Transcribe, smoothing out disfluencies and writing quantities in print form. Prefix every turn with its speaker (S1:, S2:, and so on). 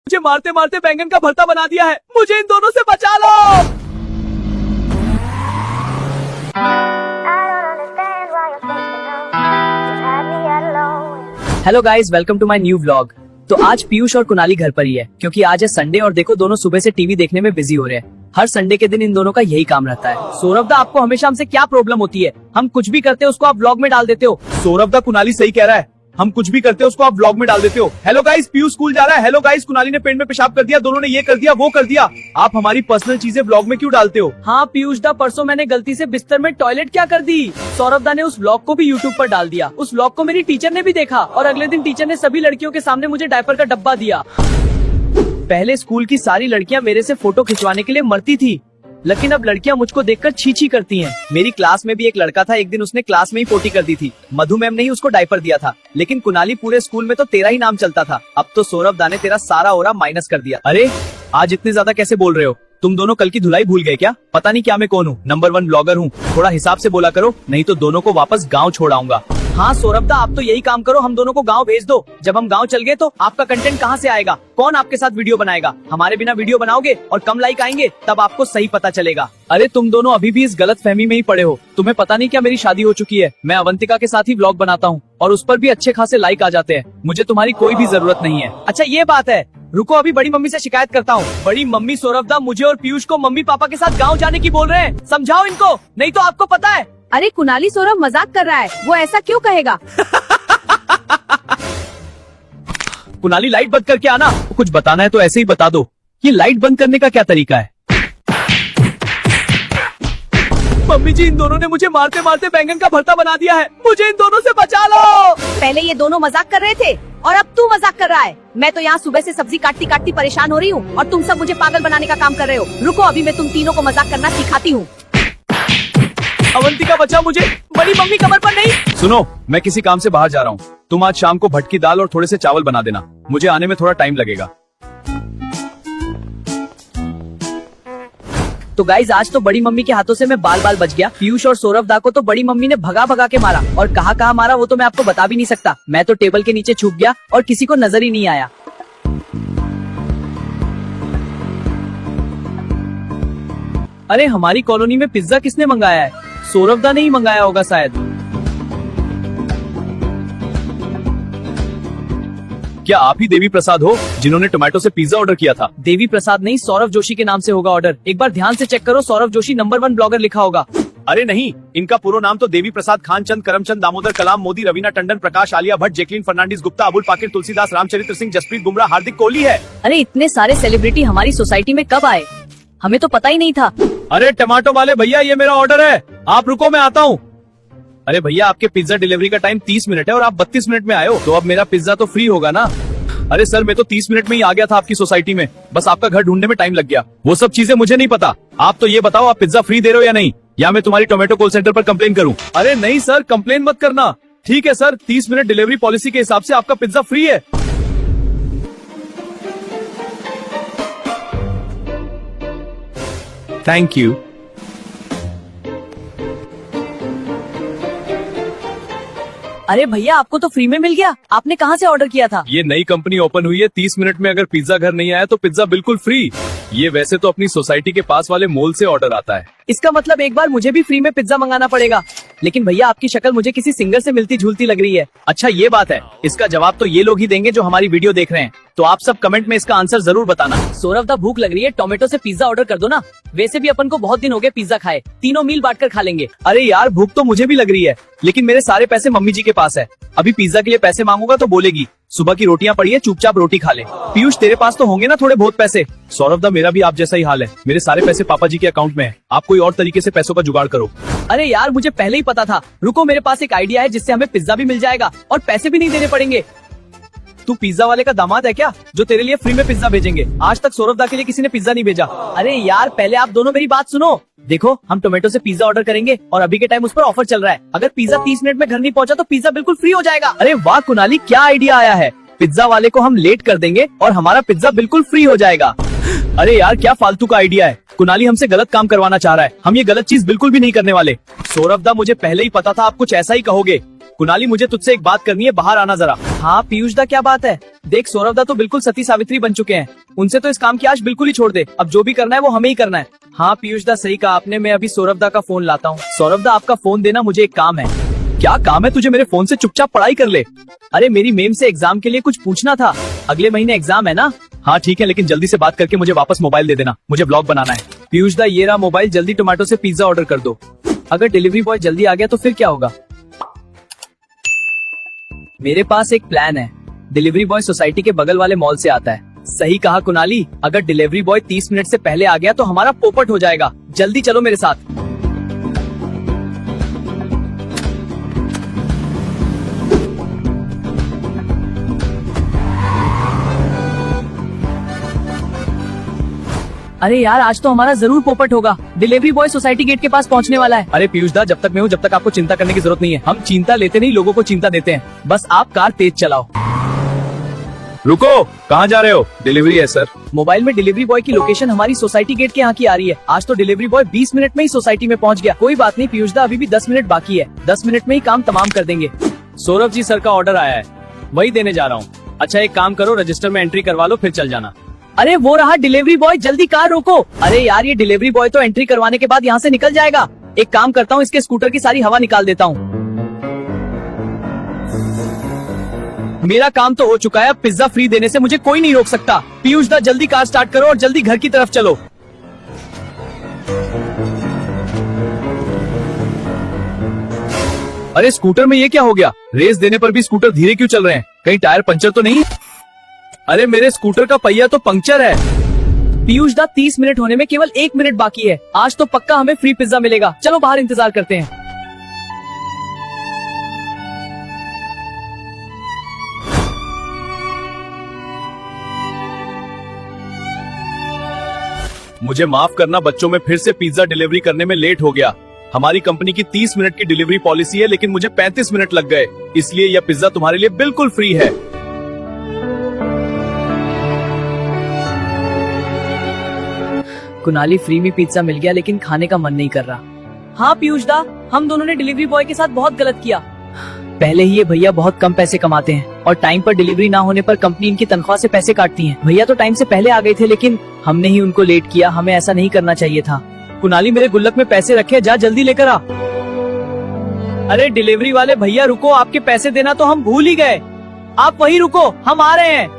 S1: मुझे मारते मारते बैंगन का भरता बना दिया है। मुझे इन दोनों से बचा लो। Hello guys, welcome to my new vlog. तो आज पीयूष और कुणाली घर पर ही है क्योंकि आज है संडे और देखो दोनों सुबह से टीवी देखने में बिजी हो रहे हैं। हर संडे के दिन इन दोनों का यही काम रहता है। सौरभ दा, आपको हमेशा हमसे क्या प्रॉब्लम होती है? हम कुछ भी करते हैं उसको आप व्लॉग में डाल देते हो।
S2: सौरभ दा, कुणाली सही कह रहा है, हम कुछ भी करते हैं उसको आप व्लॉग में डाल देते हो। हेलो गाइस, पीयूष स्कूल जा रहा है। हेलो गाइस, कुणाली ने पेट में पेशाब कर दिया, दोनों ने ये कर दिया वो कर दिया। आप हमारी पर्सनल चीजें व्लॉग में क्यों डालते हो?
S1: हाँ पीयूष दा, परसों मैंने गलती से बिस्तर में टॉयलेट क्या कर दी। सौरभ दा ने उस व्लॉग को भी यूट्यूब पर डाल दिया। उस व्लॉग को मेरी टीचर ने भी देखा और अगले दिन टीचर ने सभी लड़कियों के सामने मुझे डायपर का डब्बा दिया। पहले स्कूल की सारी लड़कियां मेरे से फोटो खिंचवाने के लिए मरती थी, लेकिन अब लड़कियां मुझको देखकर छी छी करती हैं। मेरी क्लास में भी एक लड़का था, एक दिन उसने क्लास में ही पोटी कर दी थी। मधु मैम ने ही उसको डायपर दिया था, लेकिन कुणाली पूरे स्कूल में तो तेरा ही नाम चलता था। अब तो सौरभ दा ने तेरा सारा ओरा माइनस कर दिया।
S2: अरे आज इतने ज्यादा कैसे बोल रहे हो? तुम दोनों कल की धुलाई भूल गए क्या? पता नहीं क्या मैं कौन हूँ, नंबर 1 ब्लॉगर हूँ। थोड़ा हिसाब से बोला करो, नहीं तो दोनों को वापस गाँव छोड़ आऊंगा।
S1: हाँ सौरभ दा, आप तो यही काम करो, हम दोनों को गांव भेज दो। जब हम गांव चल गए तो आपका कंटेंट कहाँ से आएगा? कौन आपके साथ वीडियो बनाएगा? हमारे बिना वीडियो बनाओगे और कम लाइक आएंगे, तब आपको सही पता चलेगा।
S2: अरे तुम दोनों अभी भी इस गलत फहमी में ही पड़े हो। तुम्हें पता नहीं क्या मेरी शादी हो चुकी है। मैं अवंतिका के साथ ही व्लॉग बनाता हूँ और उस पर भी अच्छे खासे लाइक आ जाते हैं। मुझे तुम्हारी कोई भी जरूरत नहीं है।
S1: अच्छा ये बात है, रुको अभी बड़ी मम्मी से शिकायत करता हूँ। बड़ी मम्मी, सौरभ दा मुझे और पीयूष को मम्मी पापा के साथ गाँव जाने की बोल रहे हैं। समझाओ इनको, नहीं तो आपको पता है।
S3: अरे कुणाली, सौरभ मजाक कर रहा है, वो ऐसा क्यों कहेगा?
S2: कुणाली लाइट बंद करके आना। कुछ बताना है तो ऐसे ही बता दो। ये लाइट बंद करने का क्या तरीका है?
S1: मम्मी जी, इन दोनों ने मुझे मारते मारते बैंगन का भरता बना दिया है। मुझे इन दोनों से बचा लो।
S3: पहले ये दोनों मजाक कर रहे थे और अब तू मजाक कर रहा है। मैं तो यहाँ सुबह से सब्जी काटती काटती परेशान हो रही हूँ और तुम सब मुझे पागल बनाने का काम कर रहे हो। रुको अभी मैं तुम तीनों को मजाक करना सिखाती हूँ।
S1: अवंतिका बचा मुझे, बड़ी मम्मी कमर पर नहीं।
S2: सुनो, मैं किसी काम से बाहर जा रहा हूँ। तुम आज शाम को भटकी दाल और थोड़े से चावल बना देना। मुझे आने में थोड़ा टाइम लगेगा।
S1: तो गाइज, आज तो बड़ी मम्मी के हाथों से मैं बाल बाल बच गया। पीयूष और सौरभ दा को तो बड़ी मम्मी ने भगा भगा के मारा और कहाँ मारा वो तो मैं आपको बता भी नहीं सकता। मैं तो टेबल के नीचे छुप गया और किसी को नजर ही नहीं आया। अरे हमारी कॉलोनी में पिज्जा किसने मंगाया है? सौरभ दा ने ही मंगाया होगा शायद।
S2: क्या आप ही देवी प्रसाद हो जिन्होंने टोमेटो से पिज्जा ऑर्डर किया था?
S1: देवी प्रसाद नहीं, सौरभ जोशी के नाम से होगा ऑर्डर। एक बार ध्यान से चेक करो, सौरभ जोशी नंबर 1 ब्लॉगर लिखा होगा।
S2: अरे नहीं, इनका पूरा नाम तो देवी प्रसाद, खानचंद, करमचंद, दामोदर, कलाम, मोदी, रवीना टंडन, प्रकाश, आलिया भट्ट, जैकलीन फर्नांडिस, गुप्ता, अबुल पाकिर, तुलसीदास, रामचरित्र सिंह, जसप्रीत बुमराह, हार्दिक कोहली है।
S1: अरे इतने सारे सेलिब्रिटी हमारी सोसाइटी में कब आए? हमें तो पता ही नहीं था।
S2: अरे टमाटो वाले भैया, ये मेरा ऑर्डर है, आप रुको मैं आता हूँ। अरे भैया, आपके पिज्जा डिलीवरी का टाइम 30 मिनट है और आप 32 मिनट में आए हो, तो अब मेरा पिज्जा तो फ्री होगा ना? अरे सर, मैं तो 30 मिनट में ही आ गया था आपकी सोसाइटी में, बस आपका घर ढूंढने में टाइम लग गया। वो सब चीजें मुझे नहीं पता। आप तो ये बताओ, आप पिज्जा फ्री दे रहे हो या नहीं, या मैं तुम्हारी टोमेटो कॉल सेंटर पर कंप्लेन करूं? अरे नहीं सर, कंप्लेन मत करना। ठीक है सर, 30 मिनट डिलीवरी पॉलिसी के हिसाब से आपका पिज्जा फ्री है। Thank you.
S1: अरे भैया, आपको तो फ्री में मिल गया। आपने कहाँ से ऑर्डर किया था?
S2: ये नई कंपनी ओपन हुई है, 30 मिनट में अगर पिज्जा घर नहीं आया तो पिज्जा बिल्कुल फ्री। ये वैसे तो अपनी सोसाइटी के पास वाले मॉल से ऑर्डर आता है।
S1: इसका मतलब एक बार मुझे भी फ्री में पिज्जा मंगाना पड़ेगा। लेकिन भैया, आपकी शक्ल मुझे किसी सिंगर से मिलती जुलती लग रही है।
S2: अच्छा ये बात है, इसका जवाब तो ये लोग ही देंगे जो हमारी वीडियो देख रहे हैं। तो आप सब कमेंट में इसका आंसर जरूर बताना।
S1: सौरभ दा, भूख लग रही है, टोमेटो से पिज्जा ऑर्डर कर दो ना। वैसे भी अपन को बहुत दिन हो गए पिज्जा खाए, तीनों मील बांटकर खा लेंगे।
S2: अरे यार, भूख तो मुझे भी लग रही है, लेकिन मेरे सारे पैसे मम्मी जी के पास है। अभी पिज्जा के लिए पैसे मांगूंगा तो बोलेगी सुबह की रोटियां पड़ी है, चुपचाप रोटी खा ले। पीयूष, तेरे पास तो होंगे ना थोड़े बहुत पैसे? सौरभ दा, मेरा भी आप जैसा ही हाल है। मेरे सारे पैसे पापा जी के अकाउंट में है। आप कोई और तरीके से पैसों का जुगाड़ करो।
S1: अरे यार, मुझे पहले ही पता था। रुको, मेरे पास एक आइडिया है जिससे हमें पिज्जा भी मिल जाएगा और पैसे भी नहीं देने पड़ेंगे।
S2: तू पिज्जा वाले का दामाद है क्या, जो तेरे लिए फ्री में पिज्जा भेजेंगे? आज तक सौरभ दा के लिए किसी ने पिज्जा नहीं भेजा।
S1: अरे यार, पहले आप दोनों मेरी बात सुनो। देखो, हम टोमेटो से पिज्जा ऑर्डर करेंगे और अभी के टाइम उस पर ऑफर चल रहा है। अगर पिज्जा 30 मिनट में घर नहीं पहुंचा तो पिज्जा बिल्कुल फ्री हो जाएगा।
S2: अरे वाह कुणाली, क्या आइडिया आया है। पिज्जा वाले को हम लेट कर देंगे और हमारा पिज्जा बिल्कुल फ्री हो जाएगा। अरे यार क्या फालतू का आइडिया है। कुणाली हमसे गलत काम करवाना चाह रहा है। हम ये गलत चीज बिल्कुल भी नहीं करने वाले। सौरभ दा मुझे पहले ही पता था आप कुछ ऐसा ही कहोगे। कुणाली मुझे तुझसे एक बात करनी है, बाहर आना जरा।
S1: हाँ पीयूष दा क्या बात है? देख सौरभ दा तो बिल्कुल सती सावित्री बन चुके हैं। उनसे तो इस काम की आश बिल्कुल ही छोड़ दे। अब जो भी करना है वो हमें ही करना है। हाँ पीयूष दा सही कहा आपने। मैं अभी सौरभ दा का फोन लाता हूँ। सौरभ दा आपका फोन देना, मुझे एक काम है।
S2: क्या काम है तुझे? मेरे फोन से चुपचाप पढ़ाई कर ले।
S1: अरे मेरी मेम से एग्जाम के लिए कुछ पूछना था। अगले महीने एग्जाम है ना।
S2: हाँ ठीक है, लेकिन जल्दी से बात करके मुझे वापस मोबाइल दे देना, मुझे ब्लॉग बनाना है।
S1: पीयूष दा ये रहा मोबाइल, जल्दी टोमेटो से पिज्जा ऑर्डर कर दो। अगर डिलीवरी बॉय जल्दी आ गया तो फिर क्या होगा? मेरे पास एक प्लान है। डिलीवरी बॉय सोसाइटी के बगल वाले मॉल से आता है। सही कहा कुणाली, अगर डिलीवरी बॉय 30 मिनट से पहले आ गया तो हमारा पोपट हो जाएगा। जल्दी चलो मेरे साथ। अरे यार आज तो हमारा जरूर पोपट होगा। डिलीवरी बॉय सोसाइटी गेट के पास पहुंचने वाला है।
S2: अरे पीयूष दा, जब तक मैं हूँ जब तक आपको चिंता करने की जरूरत नहीं है। हम चिंता लेते नहीं, लोगों को चिंता देते हैं। बस आप कार तेज चलाओ। रुको, कहाँ जा रहे हो? डिलीवरी है सर।
S1: मोबाइल में डिलीवरी बॉय की लोकेशन हमारी सोसाइटी गेट के यहाँ की आ रही है। आज तो डिलीवरी बॉय 20 मिनट में ही सोसाइटी में पहुँच गया। कोई बात नहीं पीयूष दा, अभी भी 10 मिनट बाकी है। 10 मिनट में ही काम तमाम कर देंगे।
S2: सौरभ जी सर का ऑर्डर आया है, वही देने जा रहा हूँ। अच्छा एक काम करो, रजिस्टर में एंट्री करवा लो, फिर चल जाना।
S1: अरे वो रहा डिलीवरी बॉय, जल्दी कार रोको। अरे यार ये डिलीवरी बॉय तो एंट्री करवाने के बाद यहाँ से निकल जाएगा। एक काम करता हूँ, इसके स्कूटर की सारी हवा निकाल देता हूँ। मेरा काम तो हो चुका है, अब पिज्जा फ्री देने से मुझे कोई नहीं रोक सकता। पीयूष दा जल्दी कार स्टार्ट करो और जल्दी घर की तरफ चलो।
S2: अरे स्कूटर में ये क्या हो गया? रेस देने पर भी स्कूटर धीरे क्यों चल रहे हैं? कहीं टायर पंचर तो नहीं? अरे मेरे स्कूटर का पहिया तो पंक्चर है।
S1: पीयूष दा 30 मिनट होने में केवल 1 मिनट बाकी है। आज तो पक्का हमें फ्री पिज्जा मिलेगा। चलो बाहर इंतजार करते हैं।
S2: मुझे माफ करना बच्चों, में फिर से पिज्जा डिलीवरी करने में लेट हो गया। हमारी कंपनी की 30 मिनट की डिलीवरी पॉलिसी है, लेकिन मुझे 35 मिनट लग गए। इसलिए यह पिज्जा तुम्हारे लिए बिल्कुल फ्री है।
S1: कुणाली फ्री में पिज्जा मिल गया, लेकिन खाने का मन नहीं कर रहा। हाँ पीयूष दा, हम दोनों ने डिलीवरी बॉय के साथ बहुत गलत किया। पहले ही ये भैया बहुत कम पैसे कमाते हैं और टाइम पर डिलीवरी ना होने पर कंपनी इनकी तनख्वाह से पैसे काटती है। भैया तो टाइम से पहले आ गए थे, लेकिन हमने ही उनको लेट किया। हमें ऐसा नहीं करना चाहिए था। कुणाली मेरे गुल्लक में पैसे रखे, जा जल्दी लेकर आ। अरे डिलीवरी वाले भैया रुको, आपके पैसे देना तो हम भूल ही गए। आप वही रुको, हम आ रहे हैं।